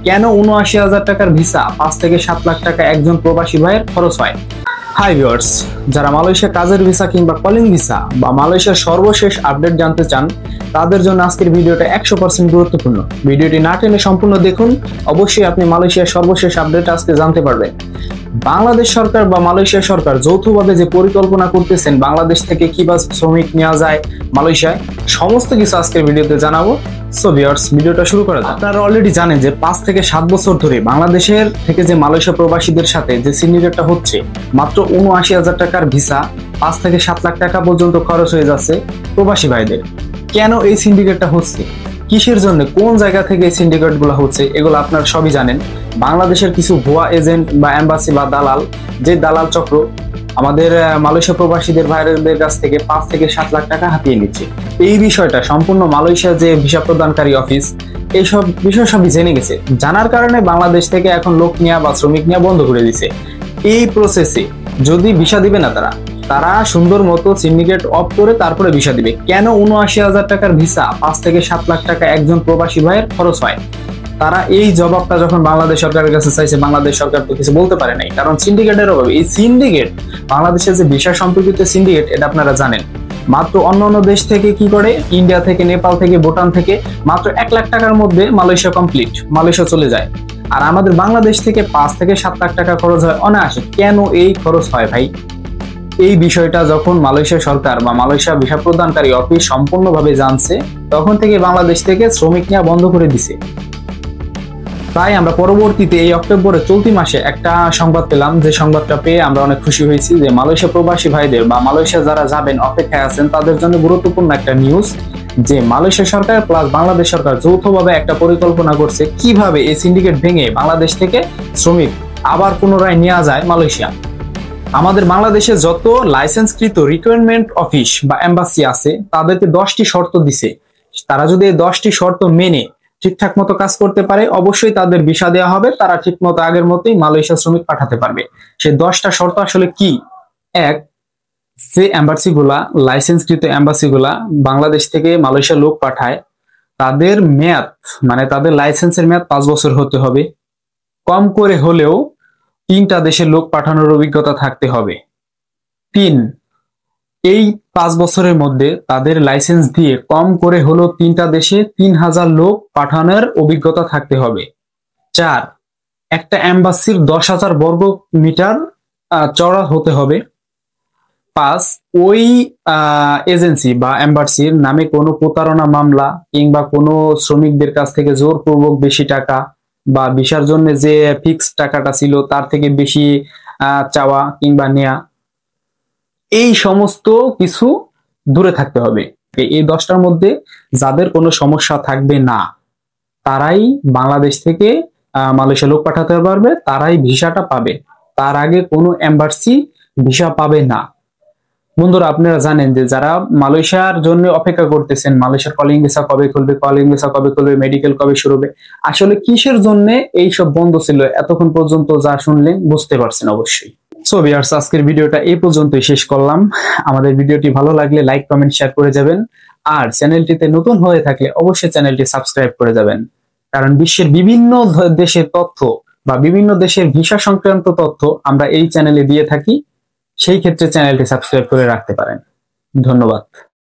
কেন ৭৯,০০০ টাকার ভিসা ৫ থেকে ৭ লাখ টাকা একজন প্রবাসী ভাইয়ের খরচ হয়? হাই ভিউয়ার্স, যারা মালয়েশিয়া কাজের ভিসা কিংবা কলিং ভিসা বা মালয়েশিয়ার সর্বশেষ আপডেট জানতে চান তাদের জন্য আজকের ভিডিওটা ১০০% গুরুত্বপূর্ণ। ভিডিওটি না টেনে সম্পূর্ণ দেখুন, অবশ্যই আপনি মালয়েশিয়ার সর্বশেষ আপডেট আজকে জানতে পারবেন। বাংলাদেশ সরকার বা মালয়েশিয়া সরকার যৌথভাবে যে পরিকল্পনা করতেছেন বাংলাদেশ থেকে কিভাবে শ্রমিক নেওয়া যায় মালয়েশিয়ায়, সমস্ত কিছু আজকের ভিডিওতে জানাবো। সো ভিউয়ার্স, ভিডিওটা শুরু করা যাক। আপনারা অলরেডি জানেন যে ৫ থেকে ৭ বছর ধরে বাংলাদেশের থেকে যে মালয়েশিয়া প্রবাসীদের সাথে যে সিন্ডিকেটটা হচ্ছে, মাত্র ৭৯,০০০ টাকার ভিসা ৫ থেকে ৭ লাখ টাকা পর্যন্ত খরচ হয়ে যাচ্ছে প্রবাসী ভাইদের। কেন এই সিন্ডিকেটটা হচ্ছে, কিসের জন্য, কোন জায়গা থেকে এই সিন্ডিকেট গুলো হচ্ছে, এগুলো আপনারা সবই জানেন। বাংলাদেশের কিছু ভুয়া এজেন্ট বা এম্বাসি বা দালাল, যে দালাল চক্র আমাদের মালয়েশিয়া প্রবাসীদের ভাইদের কাছ থেকে ৫ থেকে ৭ লাখ টাকা হাতিয়ে নিচ্ছে। এই বিষয়টা সম্পূর্ণ মালয়েশিয়া যে ভিসা প্রদানকারী অফিস এইসব বিষয় সবই জেনে গেছে। জানার কারণে বাংলাদেশ থেকে এখন লোক নেওয়া বা শ্রমিক নেওয়া বন্ধ করে দিছে। এই প্রসেসে যদি ভিসা দিবে না তারা সুন্দর মতো সিন্ডিকেট অফ করে তারপরে ভিসা দিবে। কেন ৭৯,০০০ টাকার ভিসা ৫ থেকে ৭ লাখ টাকা একজন প্রবাসী ভাইয়ের খরচ হয়? তারা এই জবাবটা যখন বাংলাদেশ সরকারের কাছে চাইছে, বাংলাদেশ সরকার তো কিছু বলতে পারে নাই, কারণ সিন্ডিকেটের অভাবে। এই সিন্ডিকেট, বাংলাদেশের যে ভিসা সম্পর্কিত সিন্ডিকেট, এটা আপনারা জানেন। মাত্র অন্যান্য দেশ থেকে কি করে, ইন্ডিয়া থেকে, নেপাল থেকে, ভুটান থেকে মাত্র ১ লাখ টাকার মধ্যে মালয়েশিয়া কমপ্লিট, মালয়েশিয়া চলে যায়। আর আমাদের বাংলাদেশ থেকে ৫ থেকে ৭ লাখ টাকা খরচ হয় অনায়াসে। কেন এই খরচ হয় ভাই? এই বিষয়টা যখন মালয়েশিয়া সরকার বা মালয়েশিয়া ভিসা প্রদানকারী অফিস সম্পূর্ণভাবে জানছে, তখন থেকে বাংলাদেশ থেকে শ্রমিক নেওয়া বন্ধ করে দিছে। তাই আমরা পরবর্তীতে এই অক্টোবরের চলতি মাসে একটা সংবাদ পেলাম, যে সংবাদটা পেয়ে আমরা অনেক খুশি হয়েছি, যে মালয়েশিয়া প্রবাসী ভাইদের বা মালয়েশিয়া যারা যাবেন অপেক্ষায় আছেন তাদের জন্য গুরুত্বপূর্ণ একটা নিউজ, যে মালয়েশিয়া সরকার প্লাস বাংলাদেশ সরকার যৌথভাবে একটা পরিকল্পনা করছে কিভাবে এই সিন্ডিকেট ভেঙে বাংলাদেশ থেকে শ্রমিক আবার পুনরায় নেওয়া যায় মালয়েশিয়া। আমাদের বাংলাদেশে যত লাইসেন্সকৃত রিক্রুটমেন্ট অফিস বা এম্বাসি আছে তাদেরকে 10টি শর্ত দিছে। তারা যদি এই 10টি শর্ত মেনে ঠিকঠাক মতো কাজ করতে পারে, অবশ্যই তাদের ভিসা দেওয়া হবে, তারা ঠিক মতো আগের মতোই মালয়েশিয়া শ্রমিক পাঠাতে পারবে। সেই 10টা শর্ত আসলে কি? এক, যে এম্বাসি গুলা, লাইসেন্সকৃত এম্বাসি গুলা বাংলাদেশ থেকে মালয়েশিয়া লোক পাঠায়, তাদের মেয়াদ মানে তাদের লাইসেন্সের মেয়াদ 5 বছর হতে হবে। কম করে হলেও 3টা দেশের লোক পাঠানোর অভিজ্ঞতা থাকতে হবে। 3, এই 5 বছরের মধ্যে তাদের লাইসেন্স দিয়ে কম করে হলো 3টা দেশে 3000 লোক পাঠানোর অভিজ্ঞতা থাকতে হবে। 4, একটা এম্বাসির 10,000 বর্গ মিটার চওড়া হতে হবে। 5, ওই এজেন্সি বা এম্বাসির নামে কোনো প্রতারণা মামলা কিংবা কোনো শ্রমিকদের কাছ থেকে জোরপূর্বক বেশি টাকা বা ভিসার জন্য যে ফিক্সড টাকাটা ছিল তার থেকে বেশি চাওয়া কিংবা নেয়া, এই সমস্ত কিছু দূরে থাকতে হবে। এই 10টার মধ্যে যাদের কোনো সমস্যা থাকবে না, তারাই বাংলাদেশ থেকে মালয়েশিয়া লোক পাঠাতে পারবে, তারাই ভিসাটা পাবে। তার আগে কোনো এম্বাসি ভিসা পাবে না। বন্ধুরা, আপনারা জানেন যে যারা মালয়েশিয়ার জন্য অপেক্ষা করতেছেন, মালয়েশিয়ার কলিং ভিসা কবে খুলবে, মেডিকেল কবে শুরু হবে, আসলে কিসের জন্য এইসব বন্ধ ছিল এতক্ষণ পর্যন্ত, যা শুনলেন বুঝতে পারছেন অবশ্যই। সো ভিউয়ার্স, আজকের ভিডিওটা এই পর্যন্তই শেষ করলাম। আমাদের ভিডিওটি ভালো লাগলে লাইক, কমেন্ট, শেয়ার করে যাবেন। আর চ্যানেলটিতে নতুন হয়ে থাকলে অবশ্যই চ্যানেলটি সাবস্ক্রাইব করে যাবেন, কারণ বিশ্বের বিভিন্ন দেশের তথ্য বা বিভিন্ন দেশের ভিসা সংক্রান্ত তথ্য আমরা এই চ্যানেলে দিয়ে থাকি। সেই ক্ষেত্রে চ্যানেলটি সাবস্ক্রাইব করে রাখতে পারেন। ধন্যবাদ।